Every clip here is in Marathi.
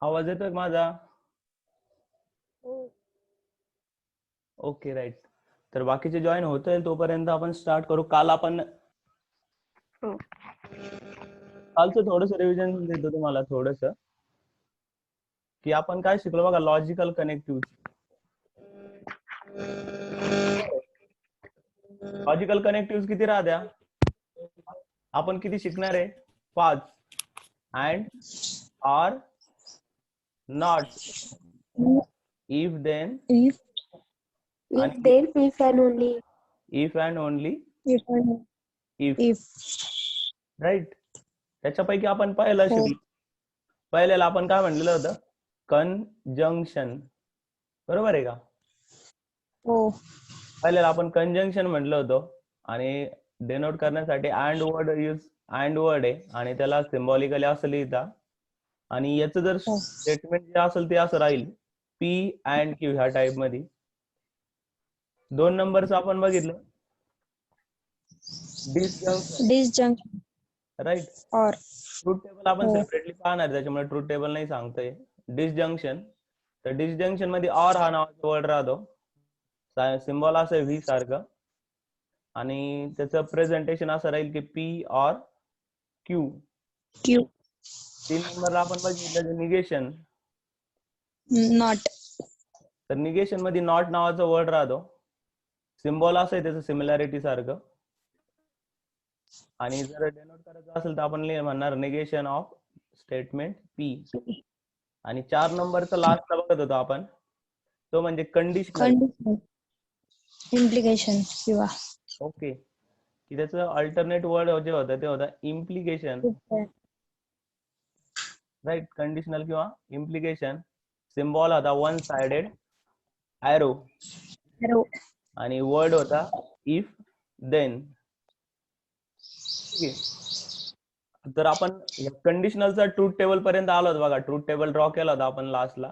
आवाज येतोय माझा? Okay right. तर बाकीचे जॉईन होतोय तोपर्यंत आपण स्टार्ट करू. काल आपण कालचं थोडस रिव्हिजन देतो तुम्हाला थोडस, की आपण काय शिकलो बघा. Logical connective. लॉजिकल कनेक्टिव्ह किती राहत्या? आपण किती शिकणार आहे? 5. And, or, not, if, then, if and only. If and only if. If. Right. त्याच्यापैकी आपण पहिला हो. शिकलो. पहिल्याला आपण काय म्हणलेलं होतं? कंजंक्शन. बरोबर आहे का? हो. पहिल्याला आपण कंजंक्शन म्हटलं होतं आणि डेनोट करण्यासाठी अँड वर्ड आहे आणि त्याला सिम्बॉलिकली असं लिहिता. आणि याचं जर स्टेटमेंट जे असेल ते असं राहील, पी अँड क्यू ह्या टाइप मध्ये. 2 नंबरचं आपण बघितलं, disjunction. Right. Or. Truth table आपण सेपरेटली पाहणार, त्याच्यामुळे ट्रूथ टेबल नाही सांगतोय. डिसजंक्शन. तर डिसजंक्शन मध्ये ऑर हा नावाचा वर्ड राहतो. सिम्बॉल असं व्ही सारखं आणि त्याचं प्रेझेंटेशन असं राहील की पी ऑर क्यू. 3 नंबरला आपण बघितलं निगेशन. Not. तर निगेशन मध्ये नॉट नावाचा वर्ड राहतो. सिम्बॉल असं आहे त्याचं सिमिलॅरिटी सारखं. आणि जर डेनोट करायचं असेल तर आपण म्हणणार निगेशन ऑफ स्टेटमेंट पी. आणि 4 नंबरचा लास्टला बघत होतो आपण, तो म्हणजे कंडिशनल. Implication किंवा. ओके. की त्याचं अल्टरनेट वर्ड जे होतं ते होतं इम्प्लिकेशन. राईट. कंडिशनल किंवा इम्प्लिकेशन. सिम्बॉल होता 1 साइडेड एरो आणि वर्ड होता इफ देन. ठीक आहे. तर आपण कंडिशनलचा ट्रूथ टेबल पर्यंत आलो बघा. ट्रूथ टेबल ड्रॉ केला होता आपण लास्टला.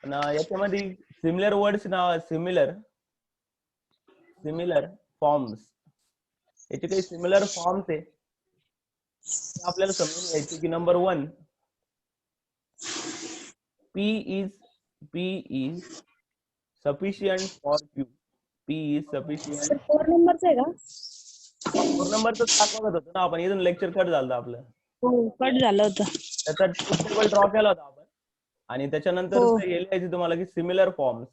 पण याच्यामध्ये सिमिलर वर्ड्स नाव सिमिलर फॉर्म्स. याचे काही सिमिलर फॉर्म्स आहे आपल्याला समजून घ्यायचे. की number 1, P is sufficient for Q. P is sufficient. 4 नंबरचं आहे का? 4 नंबरचं दाखवत होतं ना आपण. इथून लेक्चर कट झालं आपलं. हो, कट झालं होतं. त्याचा ट्रूथ टेबल ड्रॉ केला होता आपण आणि त्याच्यानंतर हे लिहायचे तुम्हाला की similar forms.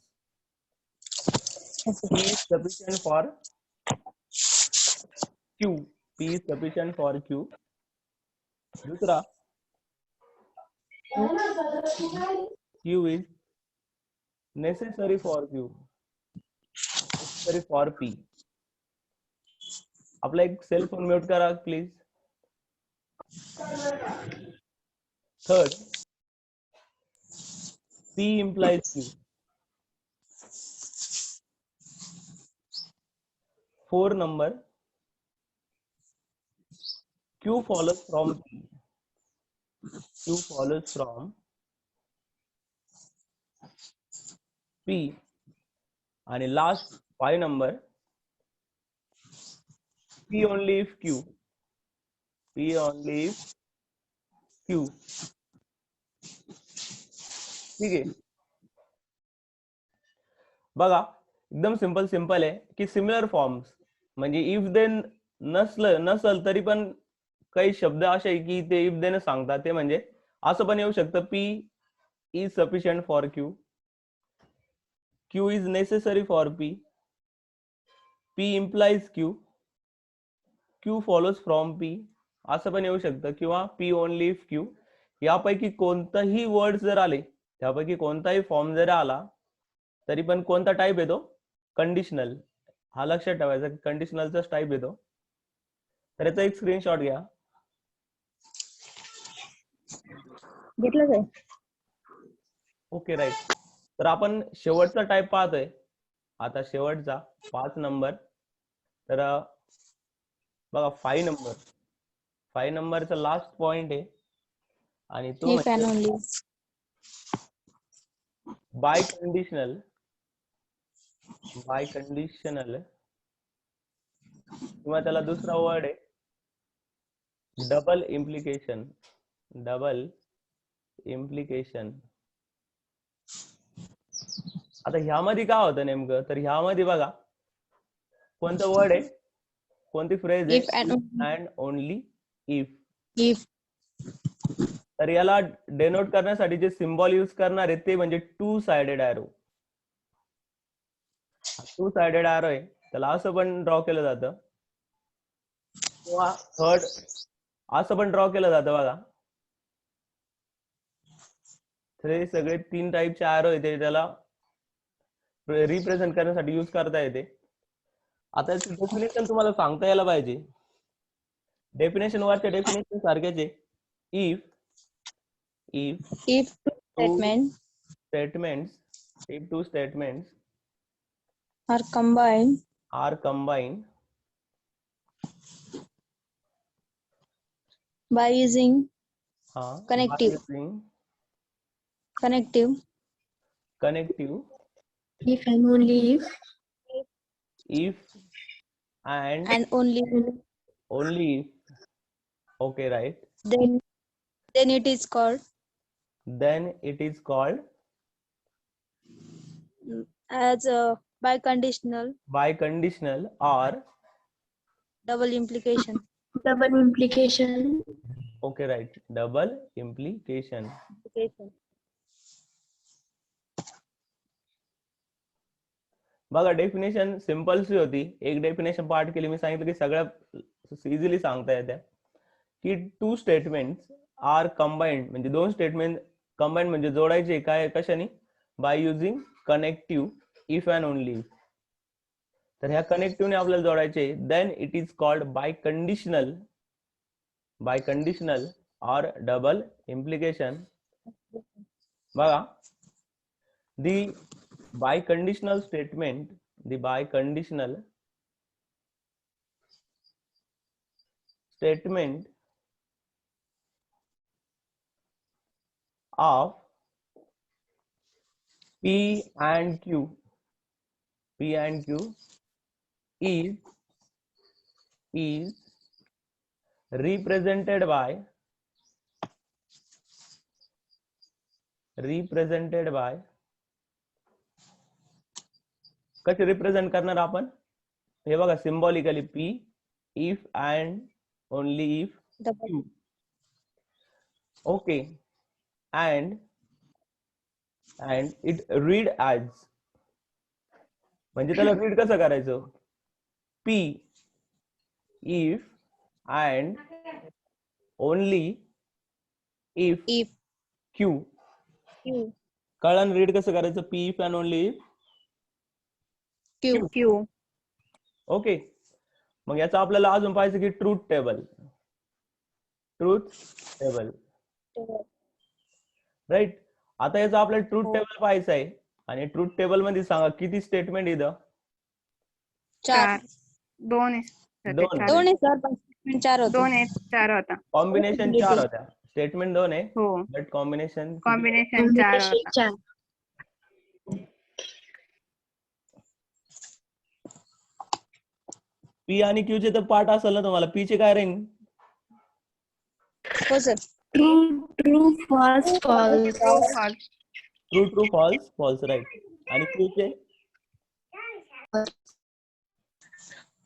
P is sufficient for Q. P is sufficient for Q. दूसरा, Q is necessary for Q. Necessary for P. आपला एक सेल फोन म्यूट करा please. Third, P implies Q. 4 number, Q follows from P. Q follows from P. आणि last 5 number, P only if Q. P only if Q. ठीक आहे. बघा एकदम सिंपल आहे की सिमिलर फॉर्म्स म्हणजे इफ देन नसल तरी पण काही शब्द असे आहे की ते इफ देन सांगतात. ते म्हणजे असं पण येऊ शकतं, P is sufficient for Q. Q is necessary for P. P implies Q. Q follows from P. असं पण येऊ शकतं किंवा P only if Q. यापैकी कोणताही वर्ड जर आले, त्यापैकी कोणताही फॉर्म जर आला तरी पण कोणता टाईप येतो? कंडिशनल. हा लक्षात ठेवायचा की कंडिशनलचाच टाईप येतो. तर याचा एक स्क्रीनशॉट घ्या. घेतलं काय? Okay right. तर आपण शेवटचा टाईप पाहतोय आता, शेवटचा 5 नंबर. तर बघा 5 नंबर, 5 नंबरचा लास्ट पॉइंट आहे आणि तो इफ अँड म्हणजे only. Biconditional. Biconditional किंवा त्याला दुसरा वर्ड आहे डबल इम्प्लिकेशन. Double implication. आता ह्यामध्ये काय होतं नेमकं? तर ह्यामध्ये बघा कोणतं वर्ड आहे, कोणती फ्रेज इफ आहे? And and only if. If. तर याला डेनोट करण्यासाठी जे सिम्बॉल यूज करणार आहे ते म्हणजे two sided arrow. Two sided arrow आहे, त्याला असं पण ड्रॉ केलं जातं किंवा थर्ड असं पण ड्रॉ केलं जातं बघा. तर हे सगळे 3 टाईपचे एरो येते, त्याला रिप्रेझेंट करण्यासाठी यूज करता येते. आता याचं डेफिनेशन तुम्हाला सांगता यायला पाहिजे. डेफिनेशन वरच्या डेफिनेशन सारखेच आहे. If if statement statements if two statements are combined are combined by using by connective using connective If and only if and and only only if. Okay, right. then it is called Then it is called as a biconditional biconditional or double implication. double implication. okay, right, double implication. बघा डेफिनेशन सिम्पलची होती. एक डेफिनेशन पार्ट केली, मी सांगितलं की सगळ्या इझिली सांगता येत्या की टू स्टेटमेंट्स आर कंबाइंड, म्हणजे दोन स्टेटमेंट कंबाइंड म्हणजे जोडायचे काय कशाने? By using connective if and only if. तर ह्या कनेक्टिव्हने आपल्याला जोडायचे. Then it is called biconditional और डबल इम्प्लिकेशन. बघा the biconditional statement, the biconditional statement of P and Q is represented by कसे रिप्रेझेंट करणार आपण? हे बघा symbolically P if and only if Q. Okay, and it read as, म्हणजे त्याला रीड कसं करायचं? P if and only if Q. कळलं रीड कसं करायचं? P if and only if Q. Okay. मग याचं आपल्याला अजून पाहिजे की ट्रूथ टेबल. राईट. आता याचं आपल्याला ट्रूथ टेबल पाहायचं आहे आणि ट्रूथ टेबल मध्ये सांगा किती स्टेटमेंट इथं? 4. 2 दोन. आहे सर, पण statement 4 होते. 2 आहेत 4 होता. कॉम्बिनेशन 4 होत्या. स्टेटमेंट 2 आहे हो, बट कॉम्बिनेशन कॉम्बिनेशन 4 होता. पी आणि क्यू चे तर पार्ट असेल ना तुम्हाला. पी चे काय रिंग? हो sir. True false true false right. आणि क्यू चे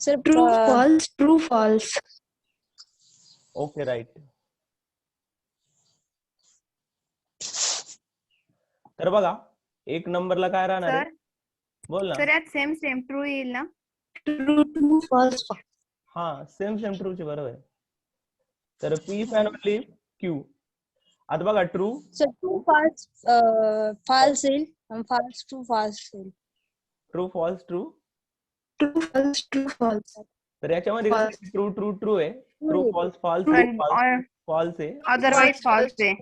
sir true false. Okay right. तर बघा 1 नंबरला काय राहणार आहे? बोल ना. सर यात सेम ट्रू येईल ना? True false. हा सेम ट्रू चे बरोबर आहे. तर पी फॅन ओनली क्यू. आता बघा true sir true false false येईल आणि फॉल्स ट्रू फॉल्स येईल. True false true. True false. तर याच्यामध्ये False. कसं ट्रू ट्रू ट्रू आहे, ट्रू येईल. False false True. आहे, And फॉल्स फॉल्स आहे. otherwise false आहे.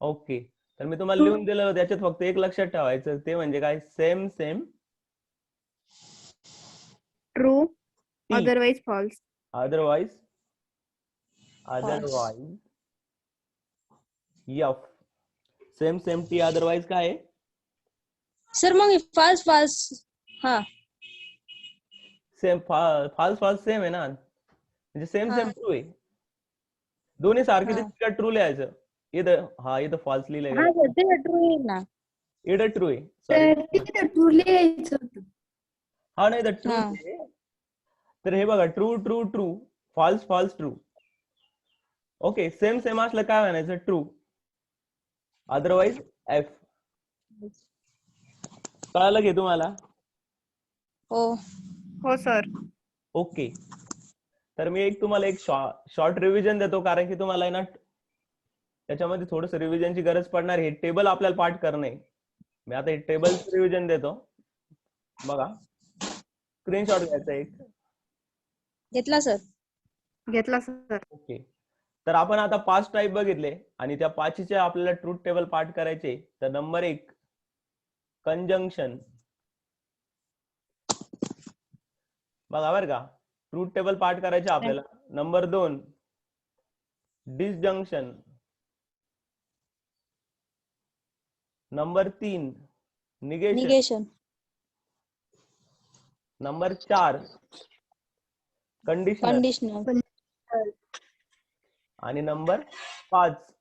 ओके, तर मी तुम्हाला लिहून दिलं होतं, त्याच्यात फक्त एक लक्षात ठेवायचं, ते म्हणजे काय, same same True. T, Otherwise false. Otherwise F. Same same T otherwise काय आहे? सर मग फॉल्स फॉल्स हा सेम फॉल्स फॉल्स सेम आहे ना, म्हणजे सेम सेम हा. ट्रू आहे. दोन्ही सारखे हा. दिसतील का ट्रू लिहायचं? इथं फॉल्स लिहिलं हा गेलं, सर ते ट्रू येईल ना. इथं ट्रू आहे, सॉरी True लिहायचं होतं. हा नाही तर ट्रू हा. आहे. तर हे बघा, true true true, false false true. Okay, same same असलं काय म्हणायचं? True, otherwise F. कळालं की तुम्हाला? हो. हो सर. ओके, तर मी तुम्हाला एक शॉर्ट रिव्हिजन देतो, कारण की तुम्हाला आहे ना त्याच्यामध्ये थोडस रिव्हिजनची गरज पडणार. हे टेबल आपल्याला पाठ करणे, मी आता हे टेबल रिव्हिजन देतो. बघा, स्क्रीनशॉट घ्यायचा एक. घेतला सर. घेतला सर. ओके, तर आपण आता 5 टाईप बघितले आणि त्या 5चे आपल्याला ट्रूथ टेबल पाठ करायचे. तर नंबर 1 कंजंक्शन. बघा बरं का, ट्रूथ टेबल पाठ करायचे आपल्याला. Number 2 disjunction. Number 3 negation. Negation. Number 4 conditional. Conditional. आणि number 5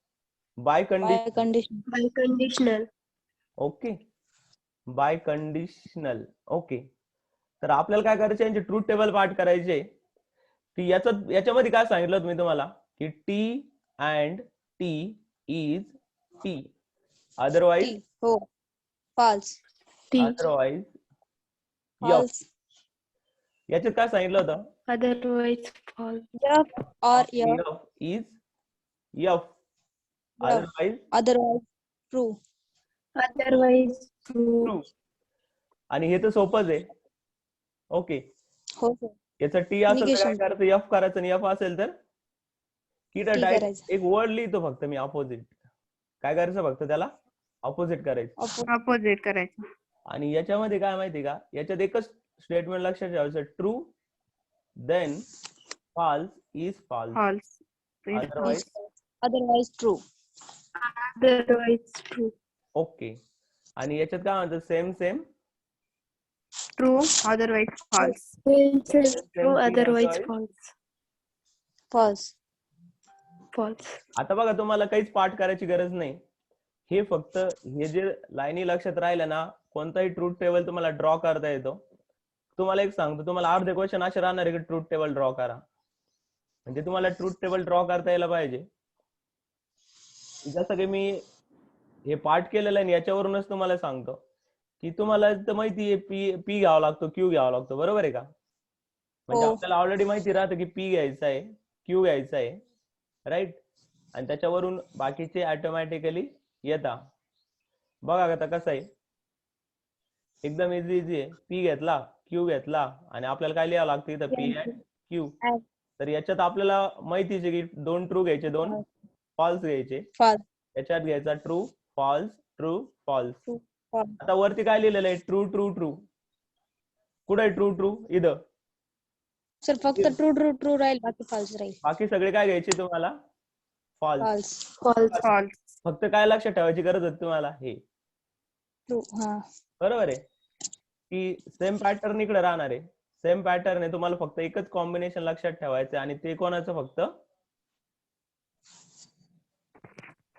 bi condition. Bi condition. By conditional. Okay, biconditional. Okay, तर आपल्याला काय करायचे, यांचे ट्रूथ टेबल पाठ करायचे. की याच्यामध्ये काय सांगितलं मी तुम्हाला, की T and T is T, otherwise हो. फॉल्स. Otherwise F. फॉल्स. याच्यात काय सांगितलं होतं? Otherwise false. F or F. F is F, otherwise Otherwise true. Otherwise true. True. आणि हे तर सोपंच आहे. ओके, हो सर. याचं टी असेल तर काय Negation. करायचं? यफ करायचं, आणि यफ असेल तर की T डायरेक्ट करायचं. एक वर्ड लिहितो फक्त मी, अपोजिट. काय करायचं? फक्त त्याला अपोजिट करायचं. Opposite करायचं. आणि याच्यामध्ये काय माहिती का, याच्यात एकच स्टेटमेंट लक्षात ठेवायचं, true then false is false, False. Is otherwise. Otherwise true. Otherwise true. Okay, आणि याच्यात काय म्हणतात? Same same True. Otherwise false. True, Otherwise false. False. False. आता बघा, तुम्हाला काहीच पाठ करायची गरज नाही. हे फक्त हे जे लाईनी लक्षात राहिलं ना, कोणताही ट्रूथ टेबल तुम्हाला ड्रॉ करता येतो. तुम्हाला एक सांगतो, तुम्हाला अर्धे क्वेश्चन असे राहणार आहे की ट्रूथ टेबल ड्रॉ करा. म्हणजे तुम्हाला ट्रूथ टेबल ड्रॉ करता यायला पाहिजे. जसं की मी हे पाठ केलेलं आहे, याच्यावरूनच तुम्हाला सांगतो की तुम्हाला तर माहिती आहे पी घ्यावा लागतो, क्यू घ्यावा लागतो, बरोबर आहे का? म्हणजे हो. आपल्याला ऑलरेडी माहिती राहतं की पी घ्यायचा आहे, क्यू घ्यायचा आहे, राईट. आणि त्याच्यावरून बाकीचे ऑटोमॅटिकली येतात. बघा आता कसं आहे, एकदम इझी आहे. पी घेतला, क्यू घेतला, आणि आपल्याला काय लिहावं लागतं इथं? P and Q. तर याच्यात आपल्याला माहितीच आहे की 2 ट्रू घ्यायचे, 2 फॉल्स घ्यायचे. False. याच्यात घ्यायचा true false, true false. False. आता वरती काय लिहिलेलं आहे? True true true. कुठे आहे ट्रू ट्रू? इथं. सर फक्त ट्रू ट्रू ट्रू राहील, बाकी फॉल्स राहील. बाकी सगळे काय घ्यायचे तुम्हाला? फॉल्स. फॉल्स. False. फक्त काय लक्षात ठेवायची गरज होती तुम्हाला? हे ट्रू. हा. बरोबर आहे की सेम पॅटर्न इकडे राहणार आहे. सेम पॅटर्न आहे, तुम्हाला फक्त एकच कॉम्बिनेशन लक्षात ठेवायचं, आणि ते कोणाचं? फक्त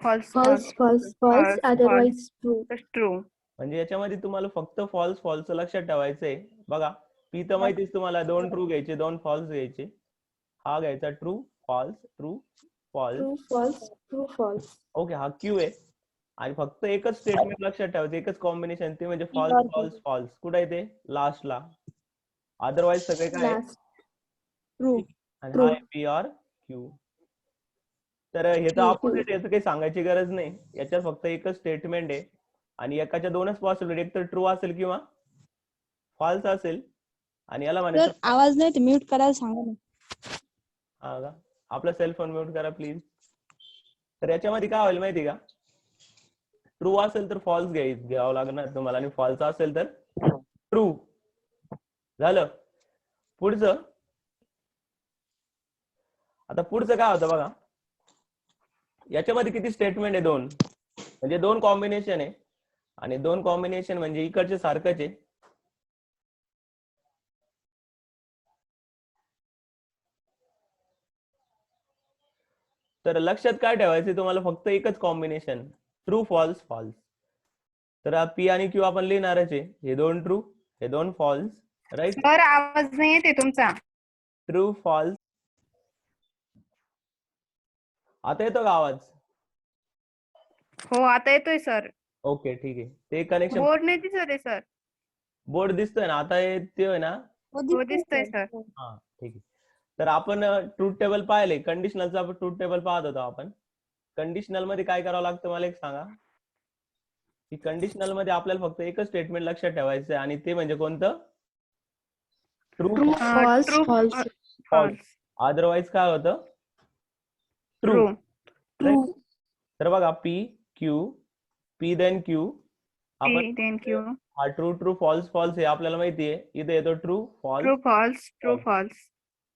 False. False. Otherwise true. That's true. म्हणजे याच्यामध्ये तुम्हाला फक्त फॉल्स फॉल्स लक्षात ठेवायचंय. बघा, पी तर माहितीच तुम्हाला, 2 ट्रू घ्यायचे, 2 फॉल्स घ्यायचे. हा घ्यायचा true false, true false. True, false. Okay, हा क्यू आहे. आणि फक्त एकच स्टेटमेंट लक्षात ठेवायचं, एकच कॉम्बिनेशन, ते म्हणजे फॉल्स फॉल्स फॉल्स. कुठे आहे ते? लास्टला. अदरवाइज सगळे काय? Last. ट्रू. आणि हा पी ऑर क्यू. तर ह्याचं ऑपोजिट याचं काही सांगायची गरज नाही. याच्यात फक्त एकच स्टेटमेंट आहे आणि एकाच्या दोनच पॉसिबिलिटी, एक तर ट्रू असेल किंवा फॉल्स असेल. आणि याला सर म्हणायचं आवाज नाही तर म्यूट करायला सांगा ना. हा का? आपला सेल फोन म्यूट करा प्लीज. तर याच्यामध्ये काय होईल माहिती का, ट्रू असेल तर फॉल्स घ्यावं लागणार तुम्हाला आणि फॉल्स असेल तर ट्रू. झालं. पुढचं, आता पुढचं काय होतं बघा, याच्यामध्ये किती स्टेटमेंट आहे? 2. म्हणजे 2 कॉम्बिनेशन आहे आणि 2 कॉम्बिनेशन म्हणजे इकडचे सारखंच आहे. तर लक्षात काय ठेवायचं तुम्हाला, फक्त एकच कॉम्बिनेशन, ट्रू फॉल्स फॉल्स. तर पी आणि क्यू आपण लिहिणारच आहे. हे 2 ट्रू, हे 2 फॉल्स, राईट? सर आवाज नाही येते तुमचा. True false. आता येतो का आवाज? हो आता येतोय सर. ओके ठीक आहे. ते कनेक्शन बोर्ड नाही दिसत आहे सर. बोर्ड दिसतोय ना आता? ते आहे ना? हो दिसतोय सर. हा ठीक आहे. तर आपण ट्रूथ टेबल पाहिले, कंडिशनलचा ट्रूथ टेबल पाहत होतो आपण. कंडिशनल मध्ये काय करावं लागतं मला एक सांगा, की कंडिशनल मध्ये आपल्याला फक्त एकच स्टेटमेंट लक्षात ठेवायचं आहे आणि ते म्हणजे कोणतं? True False, true false. False. Otherwise काय होतं? ट्रू. True. तर बघा P Q, P then Q, आपण थँक यू. हा ट्रू ट्रू फॉल्स फॉल्स हे आपल्याला माहिती आहे. इथे येतो true false true false. True false.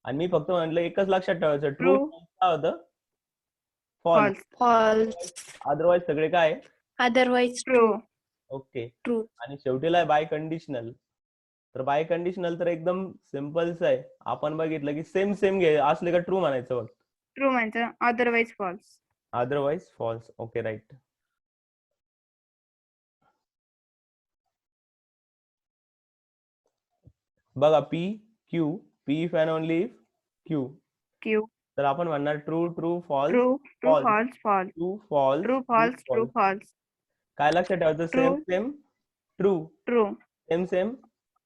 आणि मी फक्त म्हटलं एकच लक्षात ठेवायचं, ट्रू True. काय होतं? फॉल्स. फॉल्स. False. अदरवाईज सगळे काय? Otherwise true. true. Okay. True. आणि शेवटीला बाय कंडिशनल. तर बाय कंडिशनल तर एकदम सिम्पलच आहे. आपण बघितलं की सेम सेम असले का ट्रू म्हणायचं बघ, ट्रू म्हणजे otherwise false. Otherwise false. Okay right. बघा P Q, P if and only if Q. Q. तर आपण म्हणणार true true false true. True false. False. False. True false true false. True false. काय लक्षात ठेवायचं? Same True. Same true, true. Same same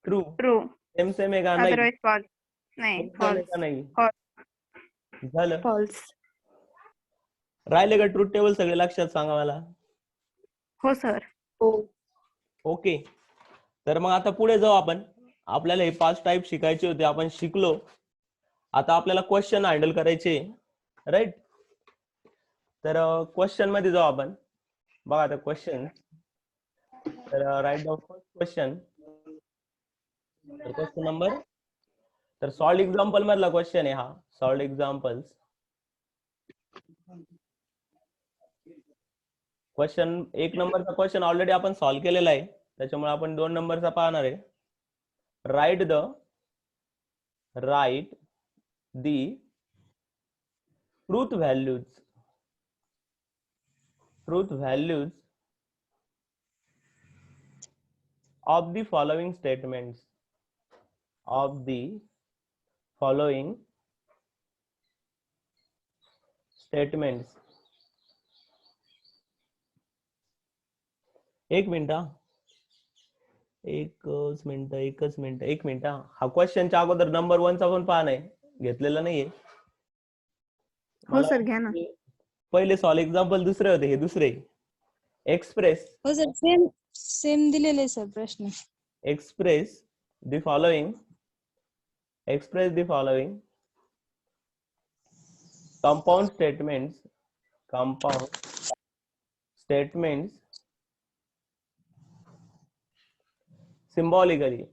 true, true. Same same आहे का नाही? Otherwise false. नाही सेम सेम आहे फॉल्स. का नाही? False. झालं. False. राहिले का ट्रूथ टेबल सगळे लक्षात? सांगा मला. हो सर. Oh. ओके. तर मग आता पुढे जाऊ आपण. आपल्याला हे 5 टाईप शिकायचे होते, आपण शिकलो. आता आपल्याला क्वेश्चन हँडल करायचे, राईट? तर क्वेश्चन मध्ये जाऊ आपण. बघा आता क्वेश्चन. तर right down first question. Question number, तर सॉल्ड एक्झाम्पल मधला क्वेश्चन आहे हा. Solved examples. क्वेश्चन 1 नंबरचा क्वेश्चन ऑलरेडी आपण सॉल्व्ह केलेला आहे, त्याच्यामुळे आपण 2 नंबरचा पाहणार आहे. Right the truth values of the following statements. एक मिनिट हा क्वेश्चनच्या अगोदर नंबर 1 चा पण पाहा नाही घेतलेला नाहीये. हो सर घ्या ना. पहिले सॉल्व एक्झाम्पल दुसरे होते, हे दुसरे. एक्सप्रेस हो सर सेम सेम दिलेले सर प्रश्न. express the following compound statements symbolically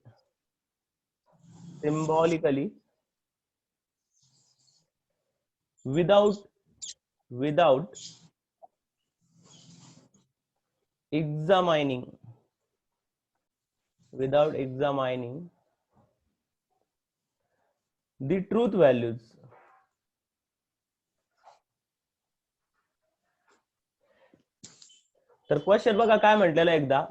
without examining the truth values. तर क्वेश्चन बघा काय म्हटलेलं एकदा,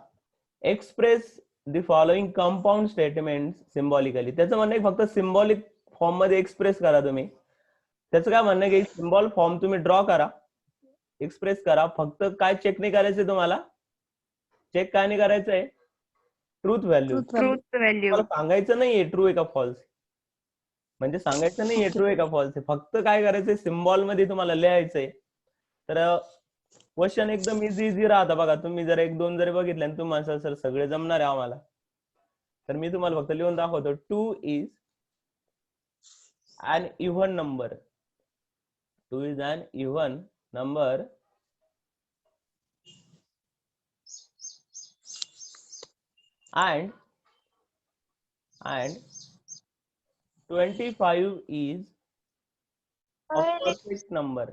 express the following compound statement symbolically. त्याचं म्हणणं फक्त सिम्बॉलिक फॉर्म मध्ये एक्सप्रेस करा तुम्ही. त्याचं काय म्हणणं की सिम्बॉल फॉर्म तुम्ही ड्रॉ करा, एक्सप्रेस करा. फक्त काय चेक नाही करायचंय तुम्हाला, चेक काय नाही करायचंय? Truth value. Truth value. सांगायचं नाहीये ट्रू आहे का फॉल्स, म्हणजे सांगायचं नाहीये ट्रू आहे का फॉल्स. फक्त काय करायचंय, सिम्बॉल मध्ये तुम्हाला लिहायचंय तर क्वेश्चन एकदम इझी राहता बघा. तुम्ही जर 1-2 जरी बघितले आणि तुम्ही असाल सर सगळे जमणार आहे आम्हाला, तर मी तुम्हाला फक्त लिहून दाखवतो. 2 is an even number. 2 is an even number and 25 is a perfect number.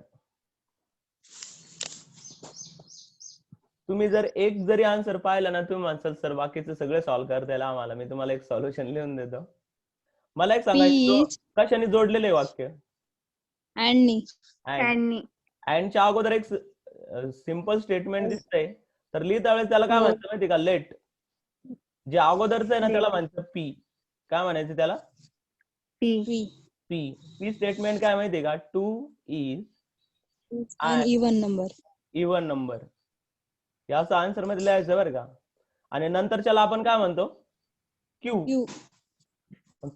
तुम्ही जर एक जरी आन्सर पाहिला ना, तुम्ही म्हणसाल सर बाकीचे सगळे सॉल्व्ह करता येईल आम्हाला. मी तुम्हाला एक सोल्युशन लिहून देतो. मला एक सांगायचं, Is कशाने जोडलेले आहे वाक्य? and आणि अँडच्या अगोदर एक सिंपल स्टेटमेंट दिसतंय, तर लिहिता वेळेस त्याला काय हो. म्हणतात माहिती का? लेट. जे अगोदरच आहे ना Let. त्याला म्हणतात पी. काय म्हणायचं त्याला? P P. पी स्टेटमेंट काय माहितीये का? 2 is an even number. Even number. हे असं आन्सर मध्ये लिहायचं बरं का. आणि नंतरच्याला आपण काय म्हणतो? क्यू. Q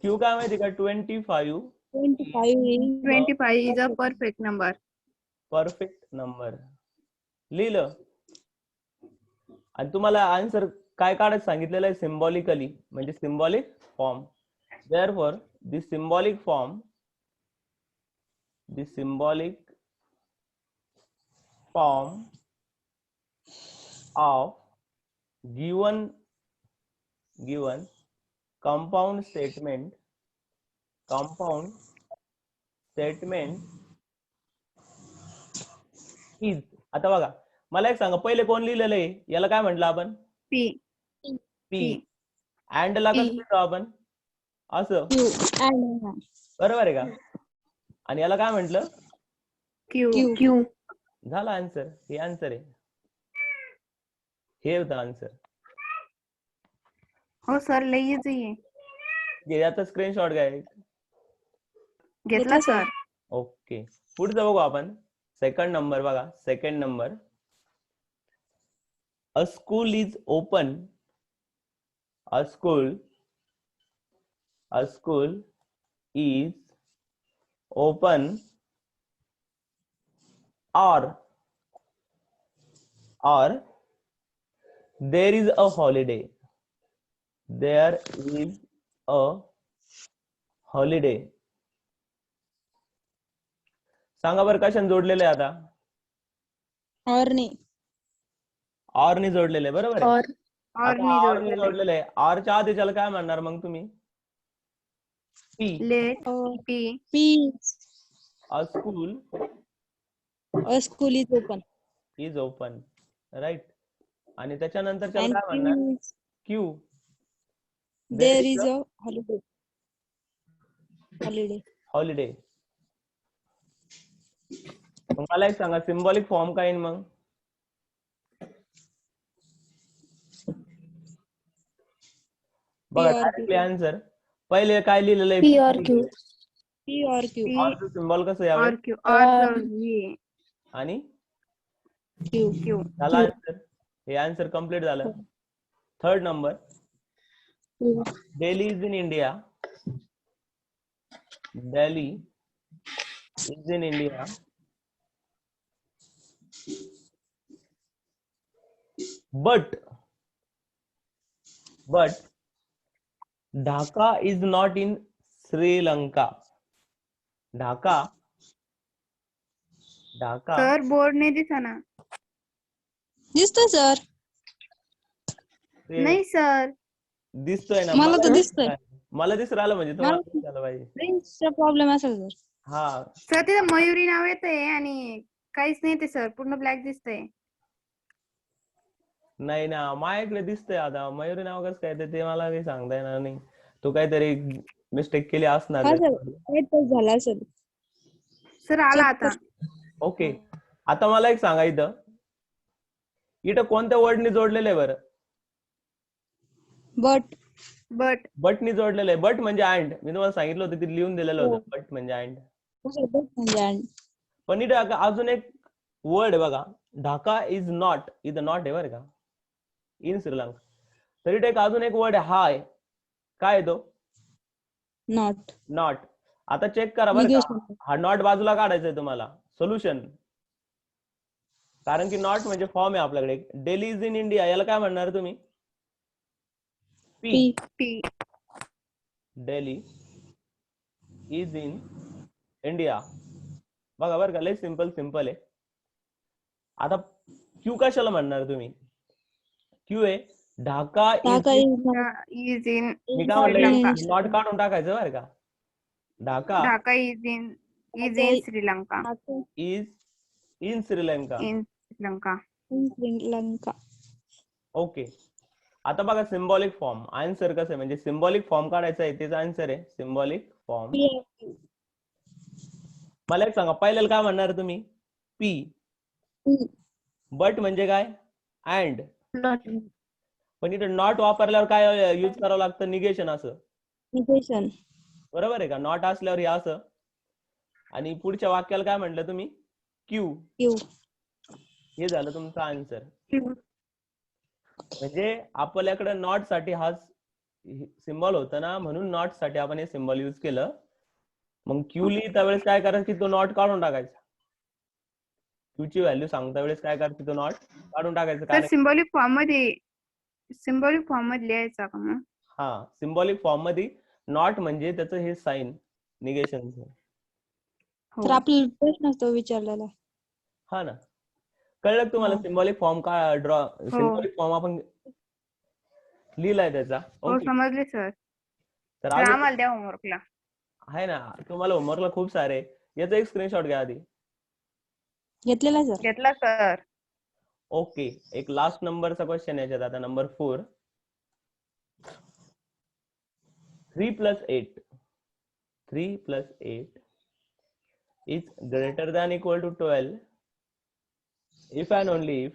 क्यू काय माहिती का? 25 25 is 25 is a perfect number. Perfect number. लिहिलं. आणि तुम्हाला आन्सर काय काढायचं सांगितलेलं आहे? सिम्बॉलिकली, म्हणजे symbolic form. Therefore the symbolic form of given compound statement is. आता बघा, मला एक सांगा, पहिले कोण लिहिलेलं आहे? याला काय म्हटलं आपण? P P. अँड ला कसं P. लिहितो आपण? असं, Q and बरोबर आहे का? आणि याला काय म्हटलं? Q Q. क्यू झाला आन्सर. हे आन्सर आहे. हे होतं आन्सर. हो सर लई इझी आहे. याचा स्क्रीनशॉट घ्या. घेतला सर. ओके, पुढचं बघू आपण. सेकंड नंबर बघा. Second number, a school is open. A school is open or there is a holiday. There is a holiday. सांगा बरं कशाने जोडलेलं आहे आता? or ने. और ने जोडलेलं आहे, बरोबर आहे. और आता नी और ने जोडलेलं आहे. और च्या आधी त्याला काय म्हणणार मग तुम्ही? P. Let Or P P a school a school is open. Is open, right. आणि त्याच्यानंतर त्याला And काय म्हणणार? Q is Q. there is a holiday. Holiday. मला एक सांगा, सिम्बॉलिक फॉर्म काय आहे मग? बघा P or Q. Directly answer. पहिले काय लिहिलेलं आहे? P or Q. P or Q. और सिम्बॉल कसं यावे? और क्यू और ये आणि Q. क्यू झाला आन्सर. हे आन्सर कम्प्लीट झालं. Third number, Delhi is in India. Delhi is in India. But Dhaka is not in Sri Lanka. Dhaka sir board ने दिसा ना. दिसतोय सर. ते नाही सर. दिसतोय ना. मला तर दिसतोय. मला दिसू राहिलं, म्हणजे तुम्हाला दिसायला पाहिजे. रेंजचा प्रॉब्लेम असेल सर. हा, सर तिथं मयुरी नाव येतंय आणि काहीच नाही ते सर, पूर्ण ब्लॅक दिसतंय. नाही ना, माझ्याकडे दिसतंय. आता मयुरी नाव कसं काय ते मला काही सांगता येणार नाही. तू काहीतरी मिस्टेक केली असणार. हा सर, काहीतरी झालं असेल. सर आला आता. ओके, आता मला एक सांगा, इथं कोणत्या वर्डनी जोडलेलं आहे बरं? बट बटनी जोडलेलं आहे. बट म्हणजे अँड. मी तुम्हाला सांगितलं होतं, ते लिहून दिलेलं हो. होतं. बट म्हणजे अँड. म्हणजे and. पण इथं अजून एक वर्ड आहे बघा. Dhaka is not. इथं नॉट आहे बरं का, इन श्रीलंका. तर इथे एक अजून एक वर्ड आहे, हा आहे. काय आहे तो? नॉट. आता चेक करा बरं का. हा नॉट बाजूला काढायचा आहे तुम्हाला. सोल्युशन कारण की नॉट म्हणजे फॉर्म आहे आपल्याकडे. डेली इज इन इंडिया याला काय म्हणणार तुम्ही? P. P. Daily is in India. बघा बरं का, लय सिंपल आहे. आता क्यू कशाला म्हणणार तुम्ही? क्यू आहे Dhaka Dhaka is. Is in मी काय श्रीलंका. म्हटलं, नॉट काढून टाकायचं बरं का. Dhaka Dhaka is in Sri Lanka. Is in Sri Lanka. In Sri Lanka. Sri Lanka. Okay. आता बघा सिम्बॉलिक फॉर्म. आन्सर कसं आहे म्हणजे सिम्बॉलिक फॉर्म काढायचा आहे, त्याचा आन्सर आहे सिम्बॉलिक फॉर्म. मला एक सांगा, पहिल्याला काय म्हणणार तुम्ही? पी. बट म्हणजे काय? अँड. पण इथे नॉट वापरल्यावर काय यूज करावं लागतं? निगेशन. असं निगेशन. बरोबर आहे का? नॉट असल्यावर हे असं. आणि पुढच्या वाक्याला काय म्हटलं तुम्ही? क्यू. क्यू. हे झालं तुमचं आन्सर. म्हणजे आपल्याकडे नॉट साठी हा सिम्बॉल होता ना, म्हणून नॉट साठी आपण हे सिम्बॉल युज केलं. मग क्यू लिहिता वेळेस काय करायचं की तो नॉट काढून टाकायचा. क्यू ची व्हॅल्यू सांगता वेळेस काय करायचं, तो नॉट काढून टाकायचं. तर कारण सिम्बॉलिक फॉर्म मध्ये लिहायचा का मग? हा, सिम्बॉलिक फॉर्म मध्ये नॉट म्हणजे त्याचं हे साइन निगेशन. तर आपल्याला प्रश्न तो विचारलेला. हा ना, कळलं का तुम्हाला? हा. सिम्बॉलिक फॉर्म का सिम्बॉलिक फॉर्म आपण लिहिलाय त्याचा. हो ओके. समजले सर. तर तर अजून आम्हाला द्या होमवर्कला. आहे ना तुम्हाला होमवर्कला खूप सारे. याचा एक स्क्रीनशॉट घ्या आधी. घेतलेला सर. घेतला सर. ओके. एक लास्ट नंबरचा क्वेश्चन याच्यात आता, number 4. 3 + 8 3 + 8 is greater than equal to 12 if and only if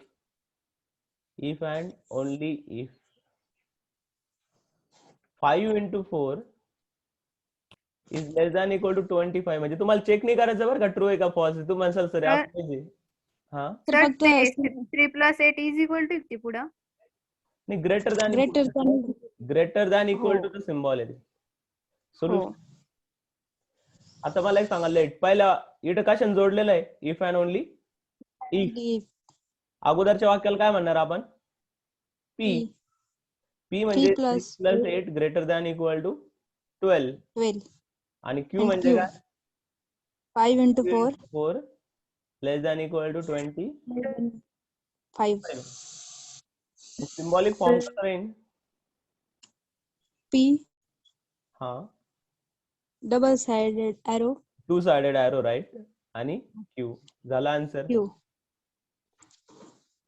5 × 4 is less than equal to 25. म्हणजे तुम्हाला चेक नाही करायचं बरं का ट्रू आहे का फॉल्स. तुम्ही म्हणसाल सर तर- असं पाहिजे. हा सर फक्त ते 3 + 8 = 50 पुढं. नाही, ग्रेटर दॅन इक्वल हो. टू द सिम्बॉल आहे. हो. सोल्युशन. आता मला एक सांगा, लेट पहिला इथं कशाने जोडलेलं आहे? If and only if. अगोदरच्या वाक्याला काय म्हणणार आपण? पी. पी म्हणजे 3 + 8 ग्रेटर दॅन इक्वल टू 12. आणि क्यू म्हणजे काय? 5 × 4 4 less than equal to 25. 5. Symbolic form कसा राहील? P हा, double sided arrow 2 sided arrow right. आणि क्यू. झाला आन्सर. Q.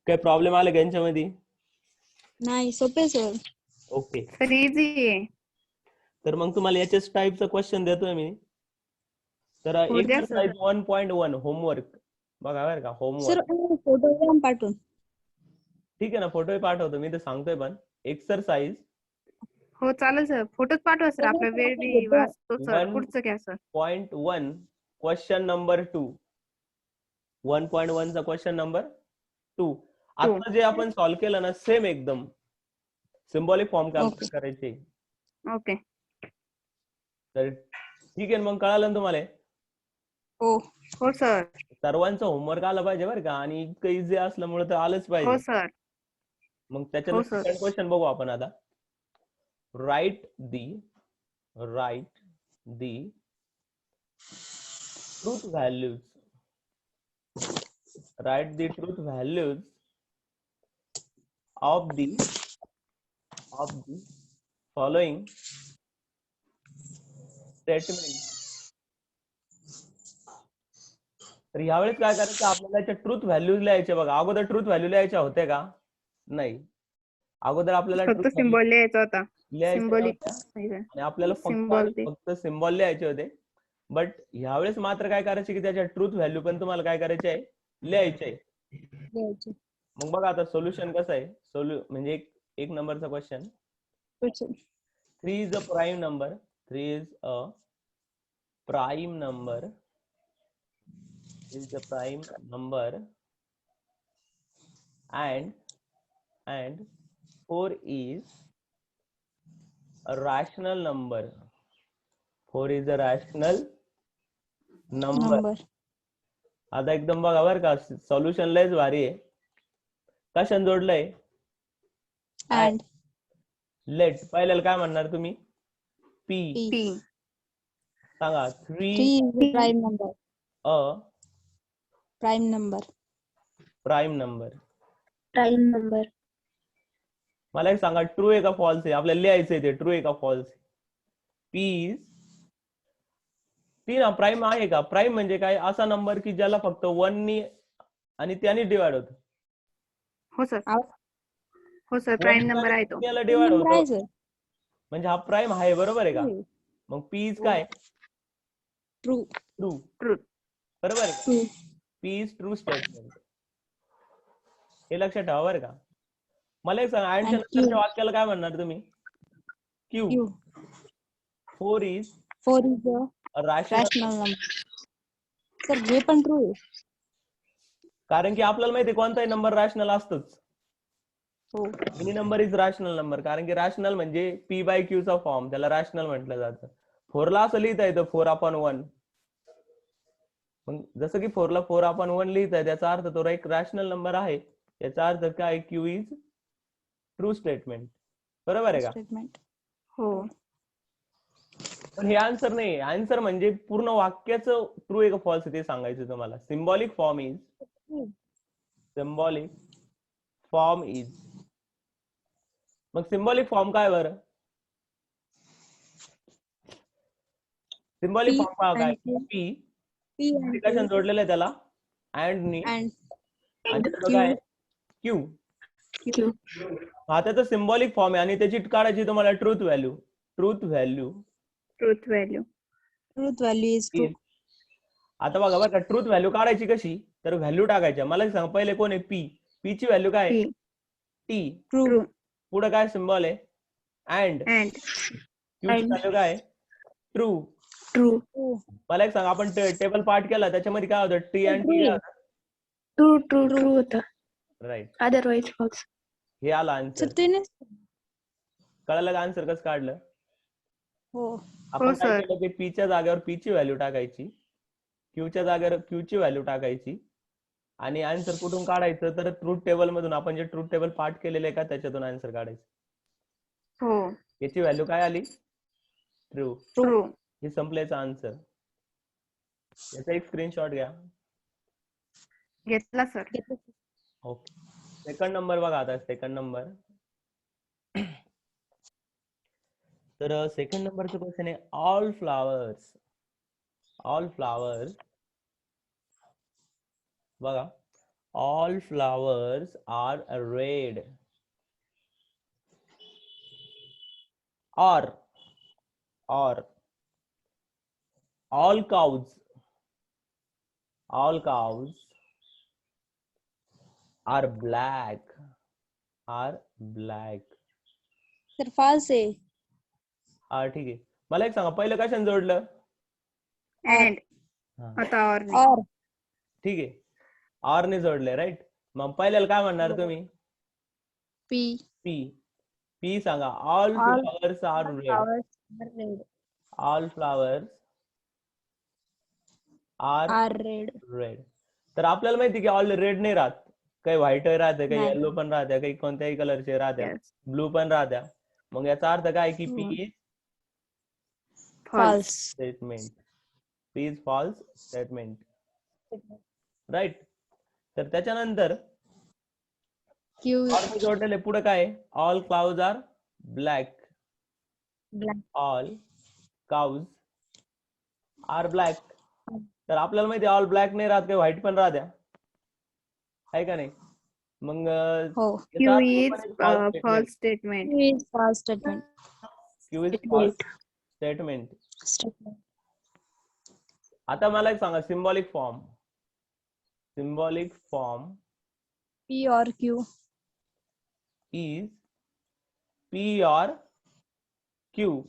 काय प्रॉब्लेम आले का यांच्यामध्ये? नाही, सोपे सर. ओके. सर इझी आहे. तर मग तुम्हाला याच्याच टाईपचं क्वेश्चन देतोय मी. तर हो, द्या सर. एक्सरसाइज 1.1 होमवर्क बघा बरं का. सर होमवर्क फोटोग्राम पाठवून. ठीक आहे ना, फोटोही पाठवतो मी, तर सांगतोय पण. एक्सरसाइज हो चालेल सर. फोटोच पाठवा सर. आपला वेळ बी वाचतो सर. पुढचं घ्या सर. 1.1 question number 2. 1.1 चा क्वेश्चन नंबर 2. आता जे आपण सॉल्व्ह केलं ना, सेम एकदम सिम्बॉलिक फॉर्म कॅल्क्युलेट करायचे. ओके. तर ठीक आहे, मग कळालं ना तुम्हाला? हो. हो सर. सर्वांचं होमवर्क आलं पाहिजे बरं का. आणि इतकं इझी असल्यामुळे तर आलंच हो पाहिजे. सर. मग त्याच्यात हो, सर. सेकंड क्वेश्चन बघू आपण आता. Right the truth values. Right the truth values of the following statement. तर यावेळेस काय करायचं आपल्याला, याच्या ट्रूथ व्हॅल्यूज लिहायचे. बघा, अगोदर ट्रूथ व्हॅल्यू लिहायच्या होत्या का? नाही. अगोदर आपल्याला फक्त ट्रूथ व्हॅल्यू सिम्बॉल लिहायचा होता. लिहायच्या सिम्बॉलिक नव्हत्या आणि आपल्याला सिम्बॉल ते. फक्त सिम्बॉल लिहायचे होते. बट ह्यावेळेस मात्र काय करायचे की त्याच्या ट्रूथ व्हॅल्यू पण तुम्हाला काय करायचे आहे? लिहायचे आहे. मग बघा आता सोल्युशन कसं आहे. म्हणजे एक नंबरचा question. 3 is a prime number. 3 is a prime number. Is a prime number and 4 is a rational number. 4 is a rational number. आता एकदम बघा बरं का, सोल्युशन लयच भारी आहे. कशाने जोडलंय? and late. पहिल्याला काय म्हणणार तुम्ही? पी. p. P. सांगा 3 3 is the prime number. A Prime number. Prime number. Prime number. मला एक सांगा, ट्रू आहे का फॉल्स आहे? आपल्याला लिहायचंय ते, ट्रू आहे का फॉल्स? पी इज ती ना प्राईम आहे का? प्राईम म्हणजे काय? असा नंबर की ज्याला फक्त 1 नी आणि त्याने डिवाइड होतो. हो सर. आव- हो सर, प्राईम नंबर आहे तो. त्याला Prime डिवाइड number आहे होतो, sir. म्हणजे हा प्राईम आहे, बरोबर आहे का? मग पी इज काय? True. ट्रू. ट्रू. बरोबर आहे का? True. P is true statement. हे लक्षात ठेवा बरं का. मला एक सांगा, ऍडच्या And नंतरच्या Q. वाक्याला काय म्हणणार तुम्ही? Q. Q. 4 is 4 is the rational. rational number. Sir, हे पण true आहे. कारण की आपल्याला माहिती आहे कोणताही नंबर रॅशनल असतोच. हो. Any number is rational number, कारण की रॅशनल म्हणजे पी बाय क्यू चा फॉर्म, त्याला रॅशनल म्हटलं जातं. 4 ला असं लिहिता येतं 4/1. मग जसं की 4 ला 4/1 लिहिताय, त्याचा अर्थ तो एक रॅशनल नंबर आहे. याचा अर्थ काय? Q is true statement. बरोबर आहे का? Statement. हो. पण हे आन्सर नाही. आन्सर म्हणजे पूर्ण वाक्याचं ट्रू आहे का फॉल्स ते सांगायचं तुम्हाला. Symbolic form is symbolic form is. मग सिम्बॉलिक फॉर्म काय बरं? सिम्बॉलिक P फॉर्म काय? and Q. P P and कशाने Q जोडलेलं आहे त्याला? अँड नी. and आणि पुढं काय? क्यू. Q. हा त्याचा सिम्बॉलिक फॉर्म आहे आणि त्याची काढायची तुम्हाला truth value. Truth value truth value. truth value is true. आता बघा बरं का, ट्रूथ व्हॅल्यू काढायची कशी? तर व्हॅल्यू टाकायच्या. मला सांग पहिले कोण आहे? पी. पी ची व्हॅल्यू काय? P. टी. True. ट्रू. पुढे काय सिम्बॉल आहे? अँड. अँड. क्यू ची And. व्हॅल्यू काय? ट्रू. True. True. मला एक सांग, आपण टेबल पार्ट केला त्याच्यामध्ये काय होतं? T and T. True. True. True होता. राईट. Otherwise false. हे आला Sir, आन्सर. ते नाही. कळलं का आन्सर कसं काढलं? हो. आपण काय सर. केलं की पी च्या जागेवर पी ची व्हॅल्यू टाकायची, क्यू च्या जागेवर क्यू ची व्हॅल्यू टाकायची आणि आन्सर कुठून काढायचं? तर ट्रूथ टेबल मधून. आपण जे ट्रूथ टेबल पार्ट केलेले आहे का त्याच्यातून आन्सर काढायचं. हो. याची व्हॅल्यू काय आली? ट्रू. ट्रू. हे संपल्याचा आन्सर. याचा एक स्क्रीनशॉट घ्या. घेतला सर. ओके. सेकंड नंबर बघा आता. Second number. तर सेकंड नंबरचं क्वेश्चन आहे, ऑल फ्लावर्स. ऑल फ्लावर्स बघा, all flowers are red or all cows are black. Sir, false आहे. हा ठीक आहे. मला एक सांगा, पहिलं कशाने जोडलं? अँड. हा, आता और. Or. ठीक आहे. ऑर ने जोडले, राईट. मग पहिल्याला काय म्हणणार तुम्ही? P. पी. पी सांगा. All All flowers are red. flowers are red. All flowers are Are red. Red. तर आपल्याला माहिती की ऑल रेड नाही राहत, काही व्हाईट राहते, काही नाही. येलो पण राहत्या, काही कोणत्याही कलरचे राहत्या, Yes. ब्लू पण राहत्या. मग याचा अर्थ काय की P is false. Statement. P is false statement, right. तर त्याच्यानंतर Q. ऑल जोडलेले पुढे काय? All cows are black. Black. All cows are black. तर आपल्याला माहिती ऑल ब्लॅक नाही राहत, काही व्हाईट पण राहत्या, आहे का नाही? मग हो. Q is false statement. Q is false statement. Q is false statement. Statement. आता मला एक सांगा, symbolic form. Symbolic form P or Q. Is P or Q.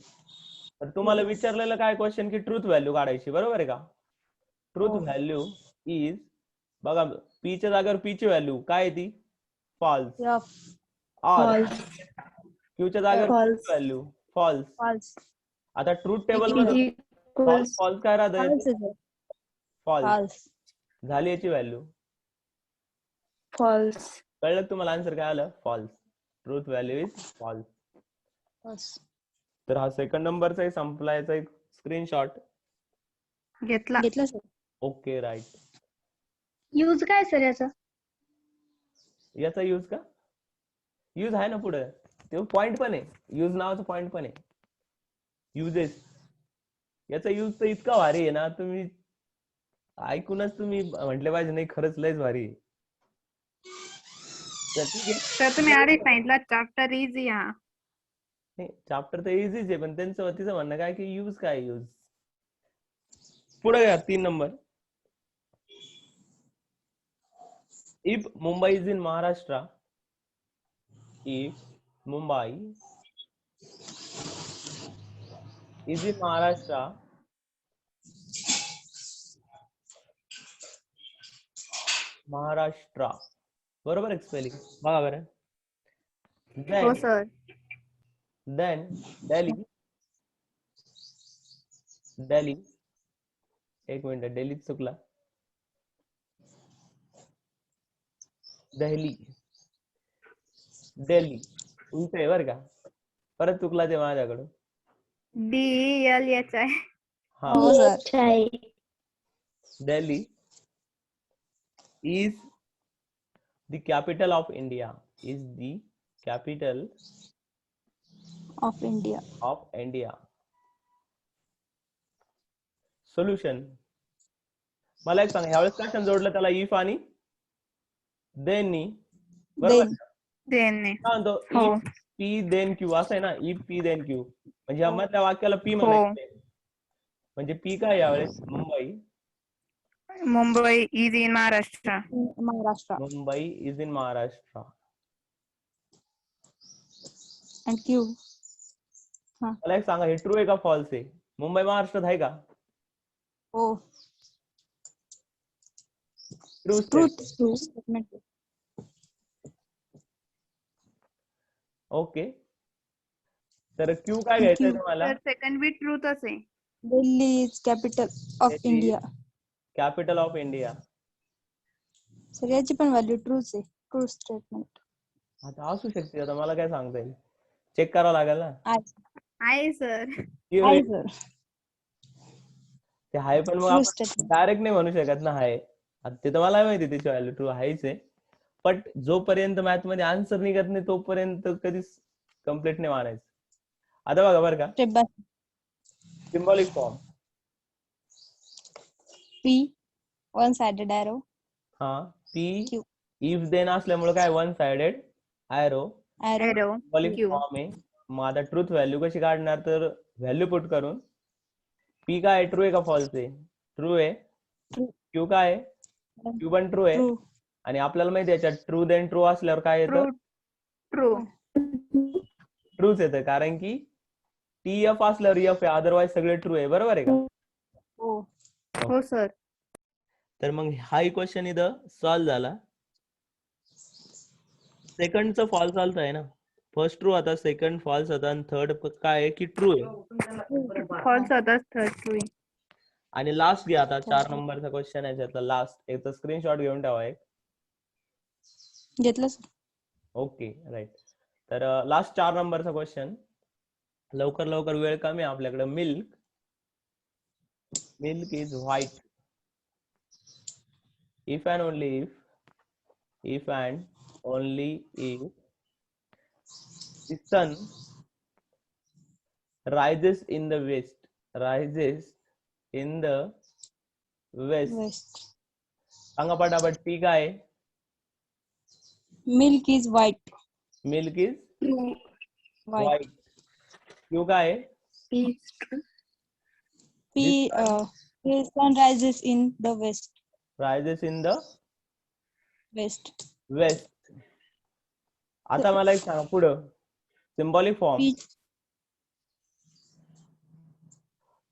तर तुम्हाला विचारलेलं काय क्वेश्चन की ट्रूथ व्हॅल्यू काढायची, बरोबर आहे का? ट्रूथ व्हॅल्यू इज, बघा पी च्या जागेवर पी ची व्हॅल्यू काय आहे ती? False. F. Or False. Q च्या जागेवर False. Value false. False. आता ट्रूथ टेबल Is मध्ये equals. फॉल्स काय राहतं? False is it? False. False. झाली याची व्हॅल्यू. false. कळलं का तुम्हाला आन्सर काय आलं? False. Truth value is false. false. तर हा सेकंड नंबरचा संपला, याचा एक स्क्रीनशॉट. घेतला. घेतलं सर. Okay right. यूज काय सर याचा? याचा यूज का? यूज आहे ना पुढे, ते पॉइंट पण आहे, यूज नावाचा पॉइंट पण आहे. युजेस, याचा यूज तर इतका भारी आहे ना, तुम्ही ऐकूनच तुम्ही म्हटले पाहिजे नाही खरंच लयच भारी आहे. तर ठीक आहे. तर तुम्ही आधी सांगितलं चॅप्टर इझी हा. नाही चॅप्टर तर इझीच आहे, पण त्यांचं तिचं म्हणणं काय की यूज काय यूज. पुढे घ्या 3 number. If Mumbai is in Maharashtra, if Mumbai is in Maharashtra, Maharashtra बरोबर आहे स्पेलिंग बघा बरं. हो सर. then Delhi एक मिनिट, दिल्ली चुकला, दिल्ली उलट आहे बरं का, परत चुकला ते माझ्याकडून. DELH आहे. हा, हो sir. Chai. Delhi is the capital of India. Is the capital of India. of India. Solution. मला एक सांग, ह्यावेळेस कशाने जोडलं त्याला? इफ आणि देन नी, बरोबर? देणे. काय म्हणतो? हो. इफ पी देन क्यू असं आहे ना, इफ पी देन क्यू, म्हणजे ह्या वाक्याला पी हो. म्हणायचं. म्हणजे पी काय यावेळेस? Mumbai. Mumbai is in Maharashtra. Maharashtra. Mumbai is in Maharashtra. And Q. मला एक सांगा, हे ट्रू आहे का फॉल्स आहे? मुंबई महाराष्ट्रात आहे का? हो. ट्रू. Truth statement. ओके, तर क्यू काय घ्यायचंय तुम्हाला? तर सेकंड बी ट्रूथच आहे. Delhi is capital of Delhi India. Capital of India. Sir याची पण व्हॅल्यू ट्रूच आहे. True statement. आता असू शकते, आता मला काय सांगता येईल, चेक करावं लागेल ना. आहे सर. आहे सर. ते आहे, पण मग ट्रू आपण स्टेटमेंट. डायरेक्ट नाही म्हणू शकत ना आहे. आता ते तर मला माहिती त्याची व्हॅल्यू ट्रू आहेच आहे, पण जोपर्यंत मॅथ मध्ये आन्सर निघत नाही तोपर्यंत कधीच कम्प्लीट नाही मानायचं. आता बघा बरं का, step by symbolic form. P one sided arrow. हा, पी Q. इफ देन असल्यामुळे काय one sided arrow. Arrow. Symbolic Q. Form आहे. मग आता ट्रूथ व्हॅल्यू कशी काढणार? तर व्हॅल्यू पुट करून, पी काय ट्रू आहे का फॉल्स आहे? ट्रू आहे. True. क्यू काय आहे? क्यू पण ट्रू आहे. ट्रू. आणि आपल्याला माहिती आहे याच्यात ट्रू देन ट्रू असल्यावर काय येतं? ट्रू. ट्रूच येतं, कारण की टी एफ असल्यावर एफ आहे, अदरवाईज सगळे ट्रू आहे. बरोबर आहे का? हो. हो सर. तर मग हा क्वेश्चन इथं सॉल्व्ह झाला. सेकंडचं फॉल्स आलत आहे ना, फर्स्ट ट्रू होता, सेकंड फॉल्स होता, आणि थर्ड काय आहे की ट्रू आहे. फॉल्स होता. Third true. आणि लास्ट घ्या आता 4 नंबरचा क्वेश्चन आहे त्यातला लास्ट, एक स्क्रीनशॉट घेऊन ठेवा एक. घेतलं सर. Okay right. तर लास्ट 4 नंबरचा क्वेश्चन, लवकर लवकर, वेळ कमी आहे आपल्याकडे. Milk is white if and only if the sun rises in the west, west. सांगा पटापट. पी काय आहे? Milk is white. Milk is white. White. Q काय आहे? P sun rises in the west. Rises in the west. West. आता मला एक सांगा पुढं, सिम्बॉलिक फॉर्म. पी.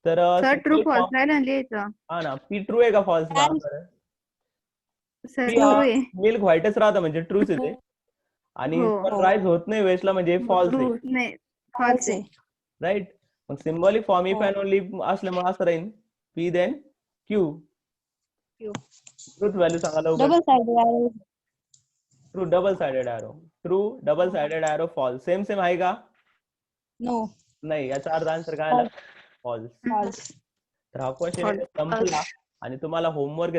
तर sir true symbolic false form- नाही ना लिहायचं. हा ना, पी ट्रू आहे का फॉल्स? सर ट्रू आहे. मिल्क व्हाईटच राहतं म्हणजे ट्रूच येते, आणि हो. राईज होत नाही वेस्टला म्हणजे फॉल्स आहे. नाही फॉल्स आहे. राईट. मग सिम्बॉलिक फॉर्म इफ हो. अँड ओनली असल्यामुळे असं राहील, P then Q. Q. Truth value सांगा लवकर. Double sided arrow. True double sided arrow. True double sided arrow false. Same same आहे का? नो. नाही. याचा अर्थ आन्सर काय आला? फॉल्स. फॉल्स. तर हा क्वेश्चन संपला आणि तुम्हाला होमवर्क